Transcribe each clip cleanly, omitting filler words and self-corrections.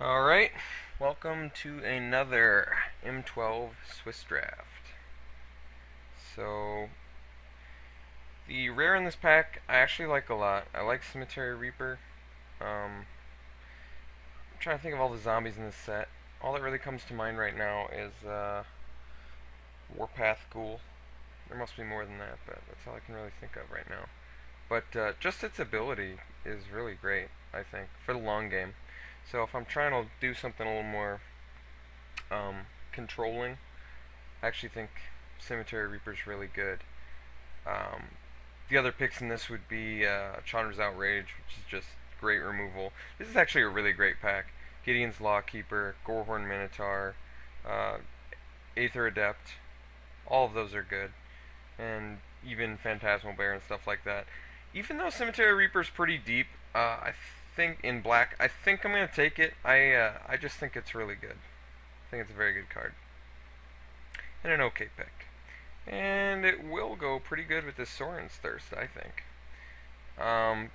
Alright, welcome to another M12 Swiss Draft. So, the rare in this pack I actually like a lot. I like Cemetery Reaper. I'm trying to think of all the zombies in this set. All that really comes to mind right now is Warpath Ghoul. There must be more than that, but that's all I can really think of right now. But just its ability is really great, I think, for the long game. So if I'm trying to do something a little more controlling, I actually think Cemetery Reaper's really good. Um, the other picks in this would be Chandra's Outrage, which is just great removal. This is actually a really great pack. Gideon's Lawkeeper, Gorehorn Minotaur, uh, Aether Adept, all of those are good. And even Phantasmal Bear and stuff like that. Even though Cemetery Reaper's pretty deep, I think in black, I think I'm gonna take it. I just think it's really good. I think it's a very good card and an okay pick. And it will go pretty good with this Soren's Thirst, I think. Um,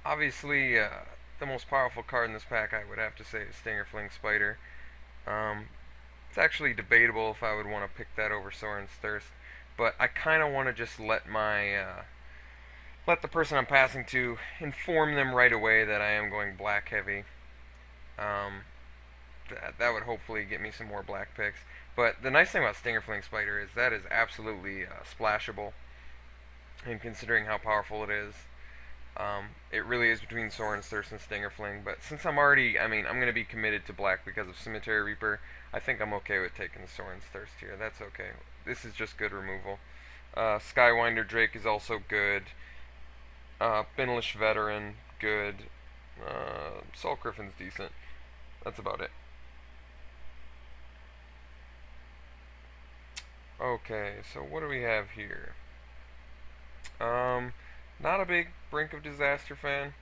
Obviously, the most powerful card in this pack, I would have to say, is Stinger Fling Spider. Um, it's actually debatable if I would want to pick that over Soren's Thirst, but I kind of want to just let the person I'm passing to inform them right away that I am going black heavy. Um, that would hopefully get me some more black picks. But the nice thing about Stinger Fling Spider is that is absolutely splashable. And considering how powerful it is, it really is between Soren's Thirst and Stinger Fling. But since I'm going to be committed to black because of Cemetery Reaper, I think I'm okay with taking the Soren's Thirst here. That's okay. This is just good removal. Skywinder Drake is also good. Binlish Veteran, good. Salt Griffin's decent. That's about it. Okay, so what do we have here? Um, Not a big Brink of Disaster fan,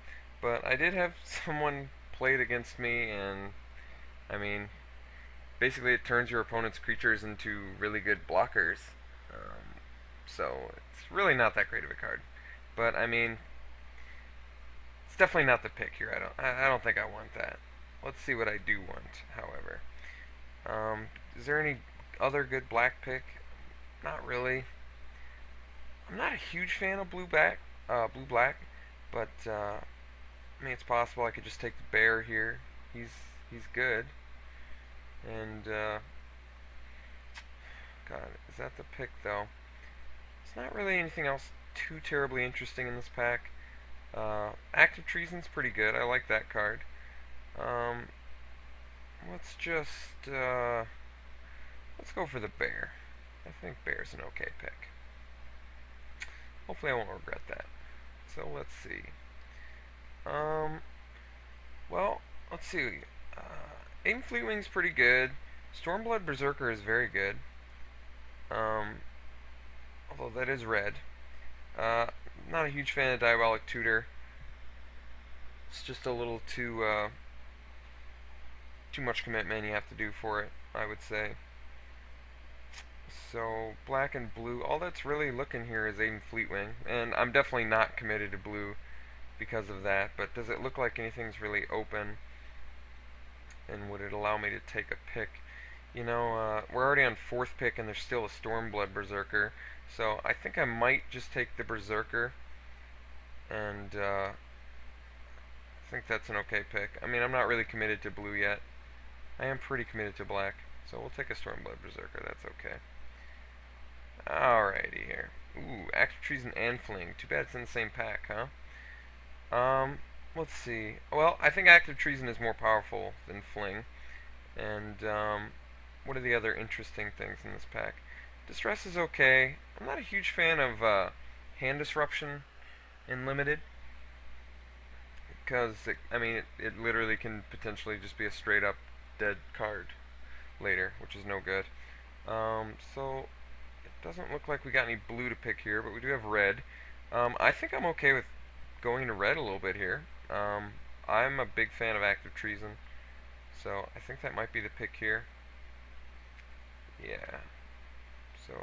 but I did have someone play it against me, and I mean, basically it turns your opponent's creatures into really good blockers. So it's really not that great of a card. But I mean, it's definitely not the pick here. I don't think I want that. Let's see what I do want, however. Is there any other good black pick? Not really. I'm not a huge fan of blue black, but I mean it's possible I could just take the bear here. He's good, and God, is that the pick though? It's not really anything else too terribly interesting in this pack. Active Treason's pretty good. I like that card. Um, let's just let's go for the bear. I think bear's an okay pick. Hopefully I won't regret that. So let's see. Um, well, let's see. Aiden Fleetwing's pretty good. Stormblood Berserker is very good. Um, Although that is red. Uh, Not a huge fan of Diabolic Tutor. It's just a little too much commitment you have to do for it, I would say. So black and blue, all that's really looking here is Aiden Fleetwing, and I'm definitely not committed to blue because of that, but does it look like anything's really open, and would it allow me to take a pick? You know, we're already on fourth pick and there's still a Stormblood Berserker, so I think I might just take the Berserker, and I think that's an okay pick. I mean, I'm not really committed to blue yet. I am pretty committed to black, so we'll take a Stormblood Berserker, that's okay. Alrighty here. Ooh, Active Treason and Fling. Too bad it's in the same pack, huh? Let's see. Well, I think Active Treason is more powerful than Fling. And, what are the other interesting things in this pack? Distress is okay. I'm not a huge fan of, Hand Disruption in Limited. Because, it literally can potentially just be a straight up dead card later, which is no good. So doesn't look like we got any blue to pick here, but we do have red. I think I'm okay with going to red a little bit here. I'm a big fan of Active Treason, so I think that might be the pick here. Yeah. So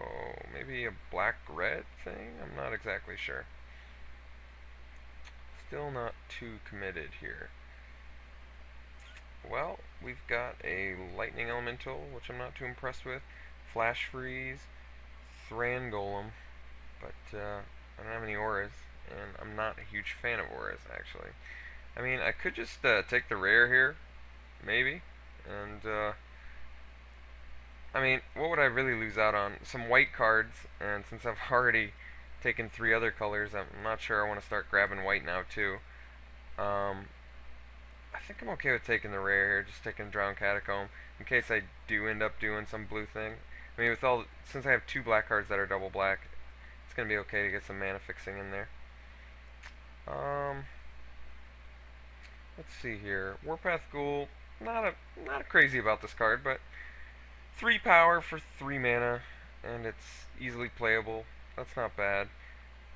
maybe a black-red thing? I'm not exactly sure. Still not too committed here. well, we've got a Lightning Elemental, which I'm not too impressed with, Flash Freeze, Thran Golem, but I don't have any auras, and I'm not a huge fan of auras, actually. I mean, I could just take the rare here, maybe, and I mean, what would I really lose out on? Some white cards, and since I've already taken 3 other colors, I'm not sure I want to start grabbing white now, too. I think I'm okay with taking the rare here, just taking Drowned Catacomb, in case I do end up doing some blue thing. I mean, since I have 2 black cards that are double black, it's going to be okay to get some mana fixing in there. Let's see here. Warpath Ghoul, not crazy about this card, but 3 power for 3 mana, and it's easily playable. That's not bad.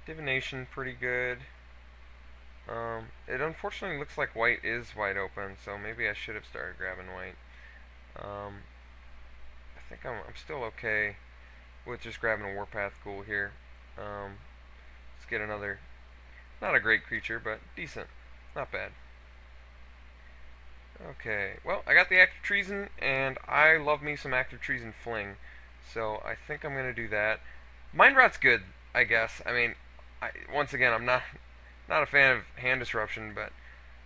Divination, pretty good. It unfortunately looks like white is wide open, so maybe I should have started grabbing white. I think I'm still okay with just grabbing a Warpath Ghoul here. Let's get another, not a great creature, but decent. Not bad. Okay, well, I got the Active Treason, and I love me some Active Treason Fling, so I think I'm going to do that. Mind Rot's good, I guess. I mean, once again, I'm not a fan of hand disruption, but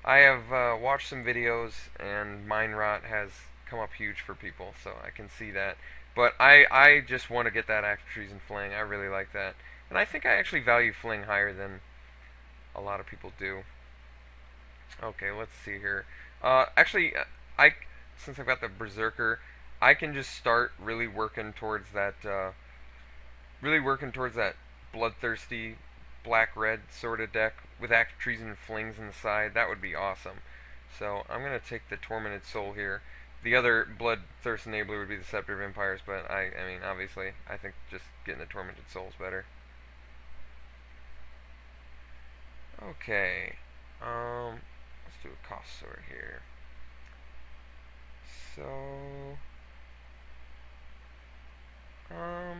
I have watched some videos, and Mind Rot has come up huge for people, so I can see that. But I just want to get that Active Treason Fling. I really like that. And I think I actually value Fling higher than a lot of people do. Okay, let's see here. Actually, since I've got the Berserker, I can just start really working towards that bloodthirsty black-red sort of deck with Active Treason and Flings in the side. That would be awesome. So I'm going to take the Tormented Soul here. The other Bloodthirst Enabler would be the Scepter of Empires, but I mean, obviously, I think just getting the Tormented Soul is better. Okay. Let's do a cost sort here. So, I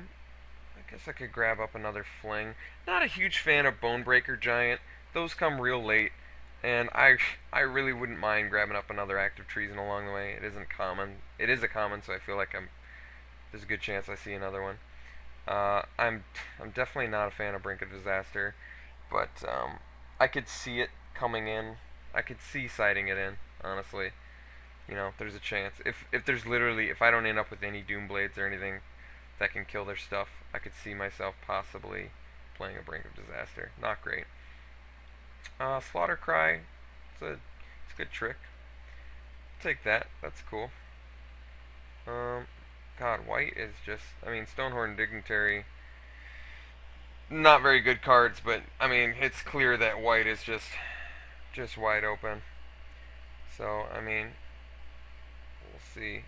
guess I could grab up another Fling. Not a huge fan of Bonebreaker Giant. Those come real late, and I really wouldn't mind grabbing up another Active Treason along the way. It isn't common. It is a common, so I feel like there's a good chance I see another one. I'm definitely not a fan of Brink of Disaster, but I could see it coming in. I could see siding it in, honestly. You know, there's a chance. If I don't end up with any Doomblades or anything that can kill their stuff, I could see myself possibly playing a Brink of Disaster. Not great. Slaughter Cry, it's a good trick. Take that. That's cool. God, white is just, I mean, Stonehorn Dignitary, not very good cards, but I mean, it's clear that white is just wide open. So, I mean, we'll see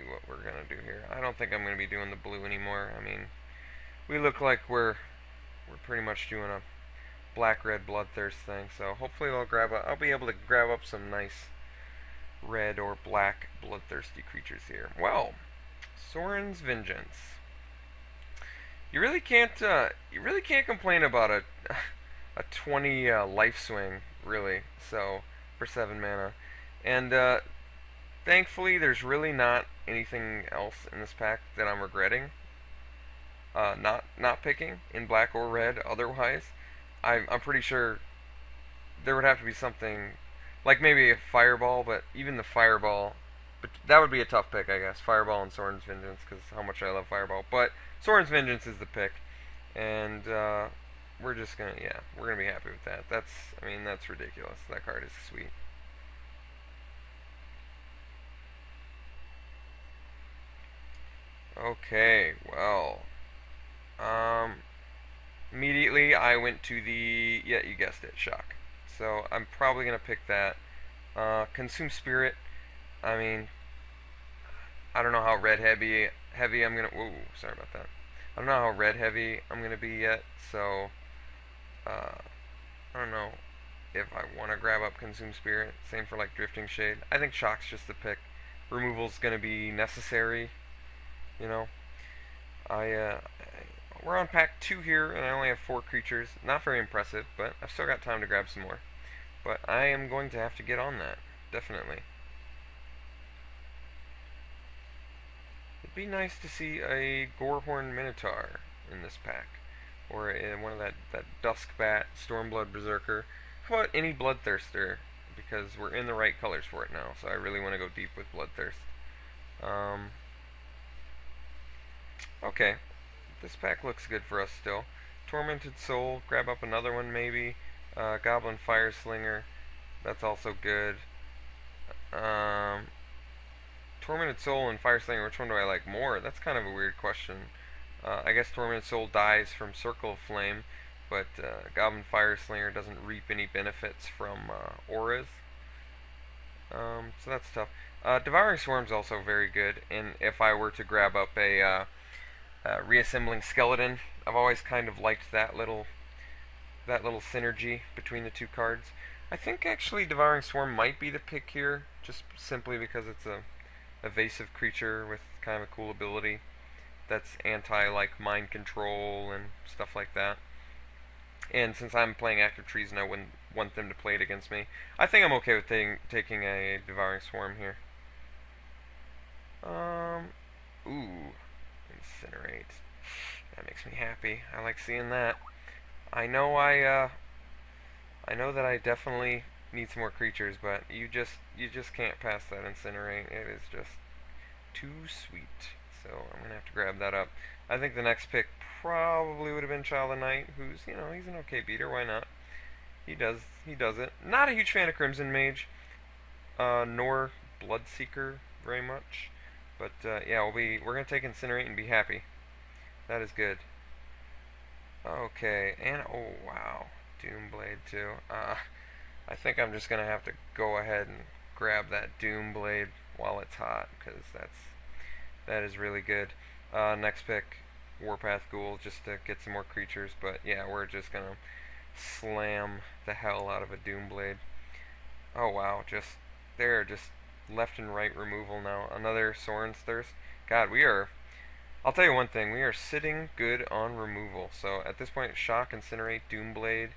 what we're gonna do here. I don't think I'm gonna be doing the blue anymore. I mean, we look like we're pretty much doing a black-red Bloodthirst thing. So hopefully I'll be able to grab up some nice red or black bloodthirsty creatures here. Well, Sorin's Vengeance. You really can't complain about a 20 life swing, really. So for 7 mana, and thankfully there's really not anything else in this pack that I'm regretting not picking in black or red. Otherwise, I'm pretty sure there would have to be something like maybe a Fireball, but even the Fireball, but that would be a tough pick, I guess. Fireball and Sorin's Vengeance, because how much I love Fireball. But Sorin's Vengeance is the pick, and we're gonna be happy with that. I mean, that's ridiculous. That card is sweet. Okay, well, immediately I went to yeah, you guessed it, Shock. So I'm probably gonna pick that. Consume Spirit. I mean, I don't know how red heavy I'm gonna. Whoa, sorry about that. I don't know how red heavy I'm gonna be yet. So I don't know if I want to grab up Consume Spirit. Same for like Drifting Shade. I think Shock's just the pick. Removal's gonna be necessary. You know, we're on pack 2 here, and I only have 4 creatures. Not very impressive, but I've still got time to grab some more. But I am going to have to get on that, definitely. It'd be nice to see a Gorehorn Minotaur in this pack, or one of that Duskbat Stormblood Berserker. How about any Bloodthirster? Because we're in the right colors for it now, so I really want to go deep with Bloodthirst. Um, okay, this pack looks good for us still. Tormented Soul, grab up another one maybe. Goblin Fireslinger, that's also good. Um, Tormented Soul and Fireslinger, which one do I like more? That's kind of a weird question. I guess Tormented Soul dies from Circle of Flame, but Goblin Fireslinger doesn't reap any benefits from auras. So that's tough. Devouring Swarm's also very good, and if I were to grab up a reassembling skeleton, I've always kind of liked that little synergy between the two cards. I think actually Devouring Swarm might be the pick here, just simply because it's a evasive creature with kind of a cool ability that's anti like mind control and stuff like that. And since I'm playing active trees and I wouldn't want them to play it against me, I think I'm okay with taking a Devouring Swarm here. Ooh, Incinerate. That makes me happy. I like seeing that. I know I know that I definitely need some more creatures, but you just can't pass that Incinerate. It is just too sweet. So I'm gonna have to grab that up. I think the next pick probably would have been Child of Night, who's he's an okay beater. Why not? He does it. Not a huge fan of Crimson Mage, nor Bloodseeker very much. But yeah, we're gonna take Incinerate and be happy. That is good. Okay, and oh wow, Doomblade too. I think I'm just gonna have to go ahead and grab that Doomblade while it's hot, because that is really good. Next pick, Warpath Ghoul, just to get some more creatures. But yeah, we're just gonna slam the hell out of a Doomblade. Oh wow, they're just left and right removal now. Another Sorin's Thirst. God, I'll tell you one thing, we are sitting good on removal. So at this point, Shock, Incinerate, Doomblade,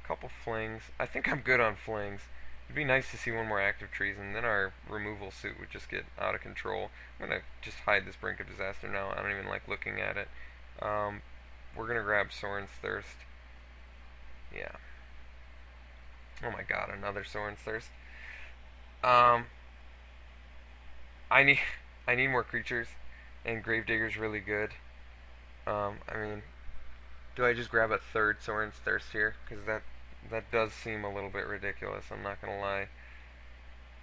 couple Flings. I think I'm good on Flings. It'd be nice to see one more active trees, and then our removal suit would just get out of control. I'm gonna just hide this Brink of Disaster now. I don't even like looking at it. We're gonna grab Sorin's Thirst. Yeah. Oh my god, another Sorin's Thirst. Um, I need I need more creatures, and Gravedigger's really good. I mean, do I just grab a third Sorin's Thirst here? Because that does seem a little bit ridiculous, I'm not gonna lie.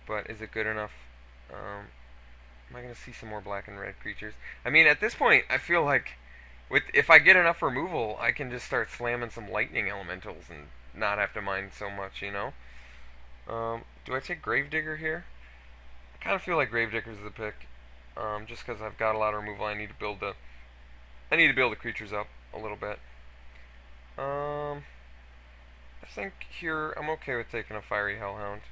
But is it good enough? Am I gonna see some more black and red creatures? I mean, at this point, I feel like if I get enough removal, I can just start slamming some lightning elementals and not have to mind so much. Do I take Gravedigger here? I kind of feel like Gravedigger's the pick. Just because I've got a lot of removal, I need to build the creatures up a little bit. I think here I'm okay with taking a Fiery Hellhound.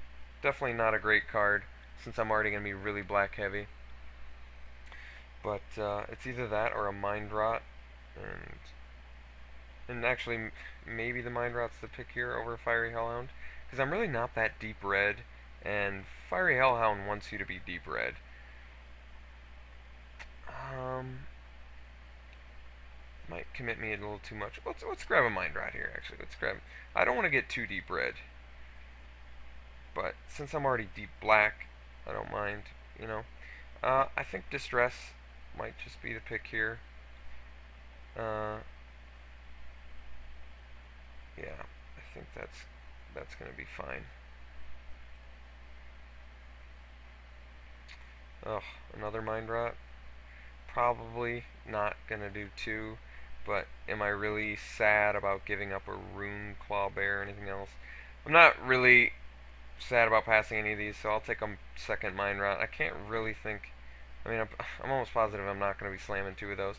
Definitely not a great card, since I'm already going to be really black heavy. But it's either that or a Mind Rot, and actually maybe the Mind Rot's the pick here over Fiery Hellhound, because I'm really not that deep red, and Fiery Hellhound wants you to be deep red. Might commit me a little too much. Let's grab a Mind Rot here. Actually, I don't want to get too deep red, but since I'm already deep black, I don't mind. I think Distress might just be the pick here. Yeah, I think that's gonna be fine. Ugh, another Mind Rot. Probably not gonna do two. But am I really sad about giving up a Rune Claw Bear or anything else? I'm not really sad about passing any of these, so I'll take a second Mind Rot. I can't really think. I mean, I'm almost positive I'm not going to be slamming two of those.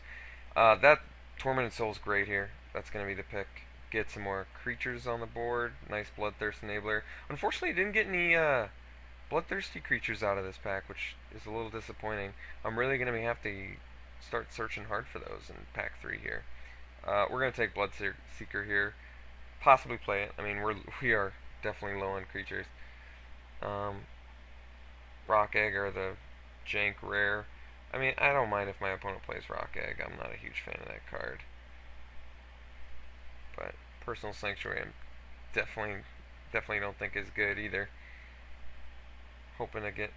That Tormented Soul's great here. That's going to be the pick. Get some more creatures on the board. Nice Bloodthirst Enabler. Unfortunately, I didn't get any bloodthirsty creatures out of this pack, which is a little disappointing. I'm really going to have to start searching hard for those in pack 3 here. We're going to take Bloodseeker here. Possibly play it. I mean, we are definitely low on creatures. Rock Egg or the jank rare. I mean, I don't mind if my opponent plays Rock Egg. I'm not a huge fan of that card. But Personal Sanctuary, I'm definitely don't think is good either. Hoping to get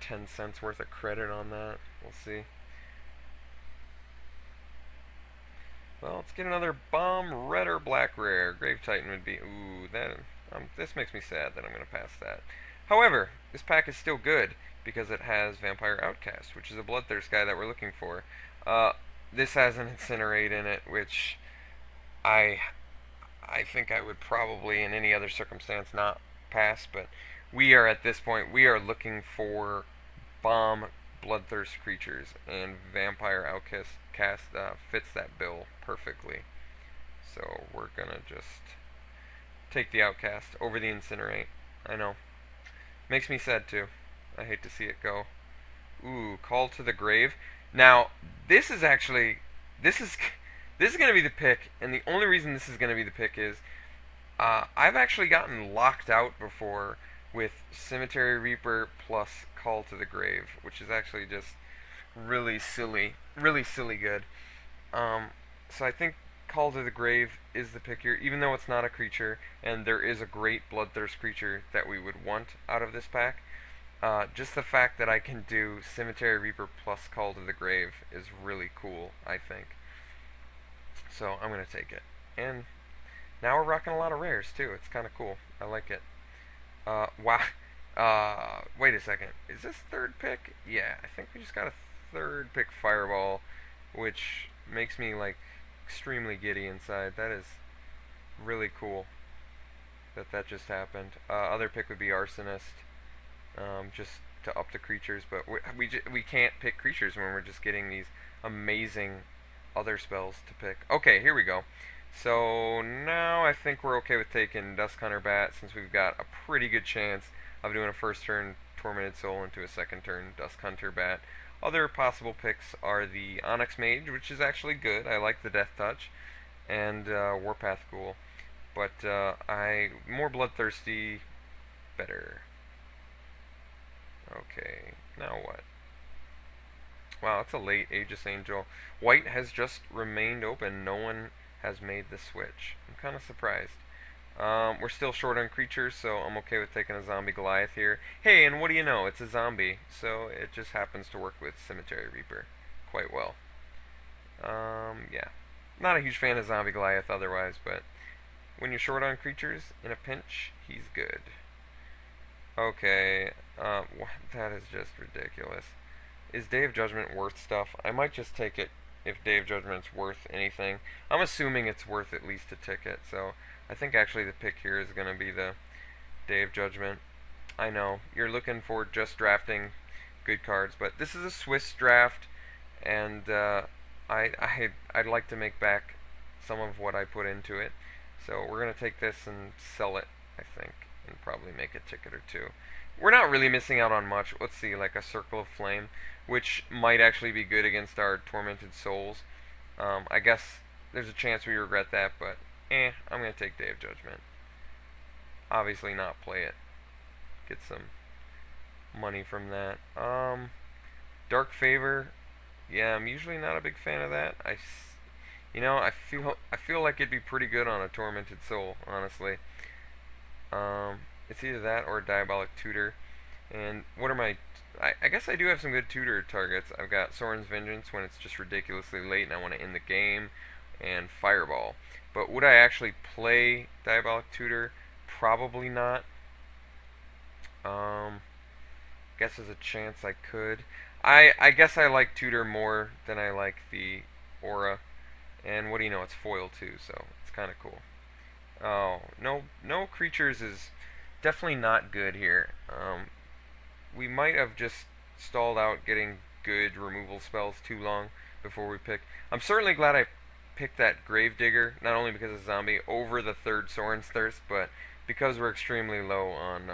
10 cents worth of credit on that. We'll see. Well, let's get another bomb, red or black rare. Grave Titan would be... Ooh, that... this makes me sad that I'm going to pass that. However, this pack is still good because it has Vampire Outcast, which is a Bloodthirst guy that we're looking for. This has an Incinerate in it, which I think I would probably, in any other circumstance, not pass, but we are at this point, we are looking for bomb bloodthirst creatures, and Vampire Outcast fits that bill perfectly. So we're gonna just take the Outcast over the Incinerate. I know. Makes me sad too. I hate to see it go. Ooh, Call to the Grave. Now, this is actually, this is going to be the pick, and the only reason this is going to be the pick is I've actually gotten locked out before with Cemetery Reaper plus Call to the Grave, which is actually just really silly good. So I think Call to the Grave is the pick here, even though it's not a creature, and there is a great Bloodthirst creature that we would want out of this pack. Just the fact that I can do Cemetery Reaper plus Call to the Grave is really cool, I think. So I'm going to take it. And now we're rocking a lot of rares, too. It's kind of cool. I like it. Wow. Wait a second. Is this third pick? Yeah, I think we just got a third pick Fireball, which makes me, like, extremely giddy inside. That is really cool that just happened. Other pick would be Arsonist. Just to up the creatures, but we can't pick creatures when we're just getting these amazing other spells to pick. Okay, here we go. So now I think we're okay with taking Dusk Hunter Bat, since we've got a pretty good chance of doing a first turn Tormented Soul into a second turn Dusk Hunter Bat. Other possible picks are the Onyx Mage, which is actually good. I like the Death Touch, and Warpath Ghoul. But more Bloodthirsty, better. Okay, now what? Wow, that's a late Aegis Angel. White has just remained open. No one has made the switch. I'm kind of surprised. We're still short on creatures, so I'm okay with taking a Zombie Goliath here. Hey, and what do you know? It's a zombie, so it just happens to work with Cemetery Reaper quite well. Yeah. Not a huge fan of Zombie Goliath otherwise, but when you're short on creatures, in a pinch, he's good. Okay, that is just ridiculous. Is Day of Judgment worth stuff? I might just take it if Day of Judgment's worth anything. I'm assuming it's worth at least a ticket, so I think actually the pick here is going to be the Day of Judgment. I know, you're looking for just drafting good cards, but this is a Swiss draft, and I'd like to make back some of what I put into it. So we're going to take this and sell it, I think, and probably make a ticket or two. We're not really missing out on much. Let's see, like a Circle of Flame, which might actually be good against our Tormented Souls. I guess there's a chance we regret that, but I'm going to take Day of Judgment. Obviously not play it. Get some money from that. Dark Favor, yeah, I'm usually not a big fan of that. I feel like it'd be pretty good on a Tormented Soul, honestly. It's either that or a Diabolic Tutor. And what are my... I guess I do have some good tutor targets. I've got Sorin's Vengeance when it's just ridiculously late and I want to end the game, and Fireball. But would I actually play Diabolic Tutor? Probably not. Guess there's a chance I could. I guess I like Tutor more than I like the Aura. And what do you know, it's foil too, so it's kind of cool. Oh, no creatures is definitely not good here. We might have just stalled out getting good removal spells too long before we pick. I'm certainly glad I picked that Gravedigger, not only because of zombie, over the third Sorin's Thirst, but because we're extremely low on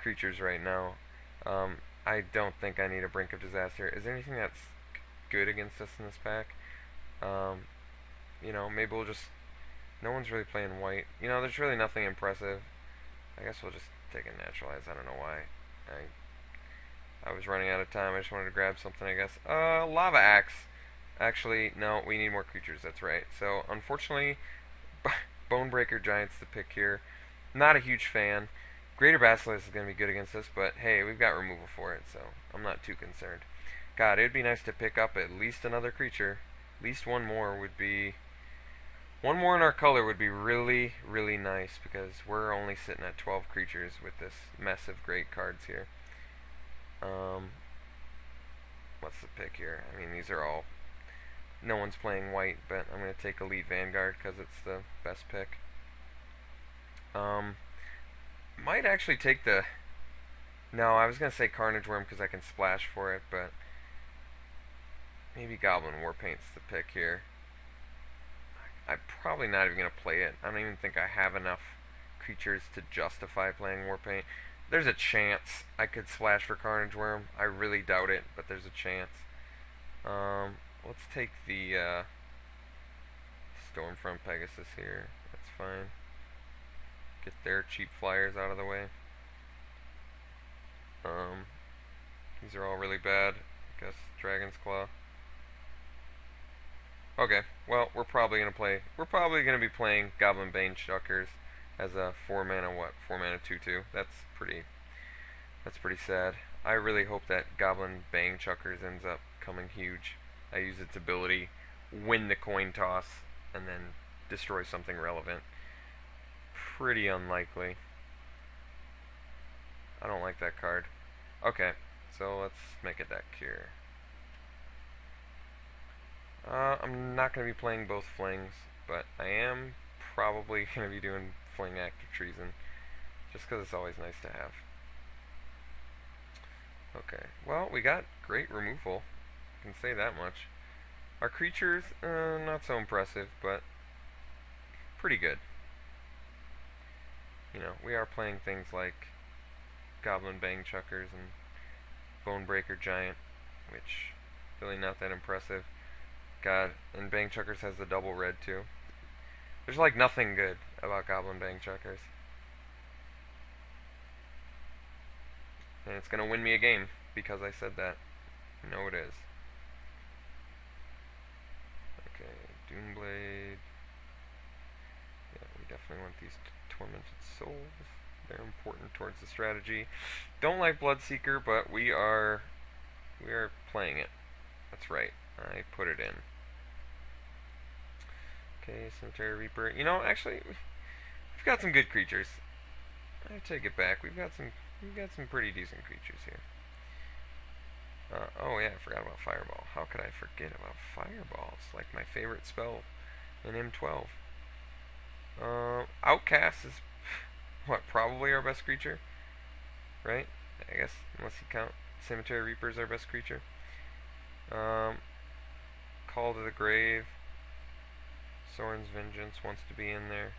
creatures right now. I don't think I need a Brink of Disaster. Is there anything that's good against us in this pack? You know, maybe we'll just... No one's really playing white. You know, there's really nothing impressive. I guess we'll just take a Naturalize. I don't know why. I was running out of time. I just wanted to grab something, I guess. Lava Axe. Actually, no, we need more creatures. That's right. So, unfortunately, Bonebreaker Giant's the pick here. Not a huge fan. Greater Basilisk is going to be good against us, but hey, we've got removal for it, so I'm not too concerned. God, it would be nice to pick up at least another creature. At least one more would be... One more in our color would be really, really nice, because we're only sitting at 12 creatures with this mess of great cards here. What's the pick here? I mean, these are all... No one's playing white, but I'm going to take Elite Vanguard because it's the best pick. Might actually take the... No, I was going to say Carnage Worm because I can splash for it, but... Maybe Goblin Warpaint's the pick here. I'm probably not even going to play it. I don't even think I have enough creatures to justify playing Warpaint. There's a chance I could splash for Carnage Worm. I really doubt it, but there's a chance. Let's take the Stormfront Pegasus here. That's fine. Get their cheap flyers out of the way. These are all really bad. I guess Dragon's Claw. Okay, well, we're probably gonna be playing Goblin Bane Chuckers as a 4-mana 4-mana 2/2. That's pretty sad. I really hope that Goblin Bane Chuckers ends up coming huge. I use its ability, win the coin toss, and then destroy something relevant. Pretty unlikely. I don't like that card. Okay, so let's make a deck here. I'm not going to be playing both Flings, but I am probably going to be doing Fling Act of Treason, just because it's always nice to have. Okay, well, we got great removal. I can say that much. Our creatures, not so impressive, but pretty good. You know, we are playing things like Goblin Bang Chuckers and Bonebreaker Giant, which really not that impressive. God, and Bang Chuckers has the double red too. There's like nothing good about Goblin Bang Chuckers. And it's gonna win me a game because I said that. You know it is. Okay, Doomblade. Yeah, we definitely want these Tormented Souls. They're important towards the strategy. Don't like Bloodseeker, but we are playing it. That's right. I put it in. Okay, Cemetery Reaper. You know, actually, we've got some good creatures. I take it back. We've got some pretty decent creatures here. Oh yeah, I forgot about Fireball. How could I forget about Fireball? It's like my favorite spell in M12. Outcast is what, probably our best creature, right? I guess, unless you count Cemetery Reaper as our best creature. Call to the Grave. Soren's Vengeance wants to be in there.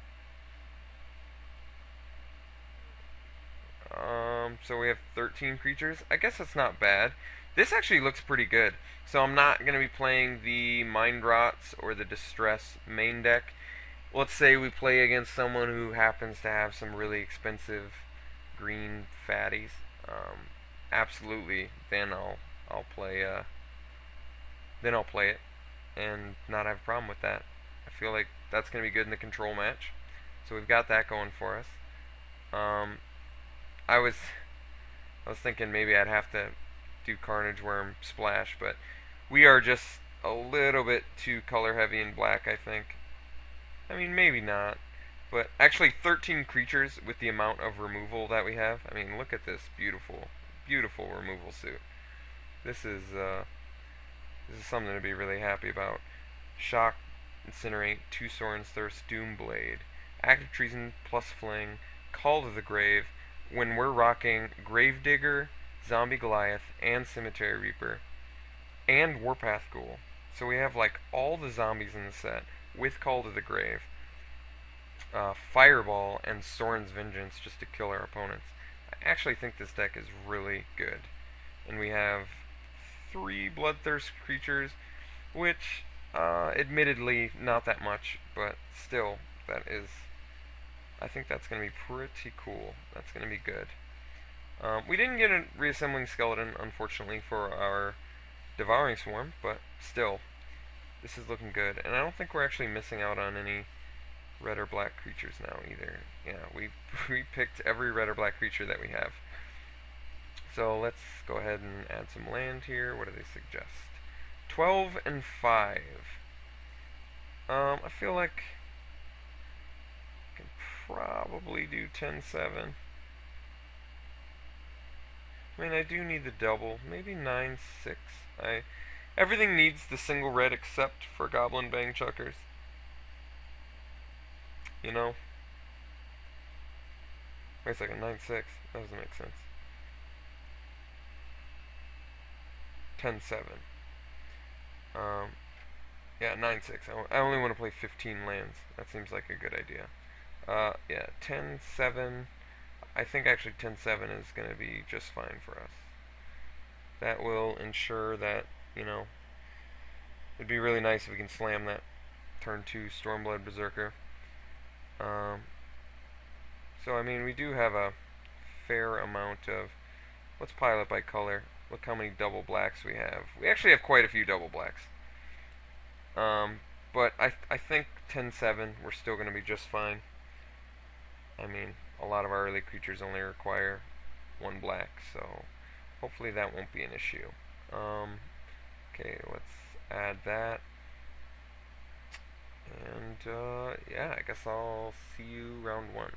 So we have 13 creatures. I guess that's not bad. This actually looks pretty good. So I'm not going to be playing the Mind Rots or the Distress main deck. Let's say we play against someone who happens to have some really expensive green fatties. Absolutely. Then I'll play it and not have a problem with that. I feel like that's going to be good in the control match. So we've got that going for us. I was thinking maybe I'd have to do Carnage Worm Splash, but we are just a little bit too color heavy in black, I think. I mean, maybe not, but actually 13 creatures with the amount of removal that we have. I mean, look at this beautiful, beautiful removal suit. This is something to be really happy about. Shock, Incinerate, 2 Soren's Thirst, Doomblade, Active Treason plus Fling, Call to the Grave. When we're rocking Gravedigger, Zombie Goliath, and Cemetery Reaper, and Warpath Ghoul. So we have like all the zombies in the set with Call to the Grave, Fireball, and Soren's Vengeance just to kill our opponents. I actually think this deck is really good. And we have 3 Bloodthirst creatures, which admittedly not that much, but still, I think that's going to be pretty cool. That's going to be good. We didn't get a reassembling skeleton, unfortunately, for our devouring swarm, but still, this is looking good. And I don't think we're actually missing out on any red or black creatures now either. Yeah, we picked every red or black creature that we have. So let's go ahead and add some land here. What do they suggest? 12 and 5. I feel like I can probably do 10-7. I mean, I do need the double. Maybe 9-6. Everything needs the single red except for Goblin Bang Chuckers. You know? Wait a second, 9-6. That doesn't make sense. 10-7. Yeah, 9-6. I only want to play 15 lands. That seems like a good idea. Yeah, 10-7. I think actually 10-7 is going to be just fine for us. That will ensure that, you know, it'd be really nice if we can slam that turn 2 Stormblood Berserker. So, I mean, we do have a fair amount of... Let's pile it by color. Look how many double blacks we have. We actually have quite a few double blacks. But I think 10-7, we're still going to be just fine. I mean, a lot of our early creatures only require 1 black, so hopefully that won't be an issue. Okay, let's add that. And, yeah, I guess I'll see you round 1.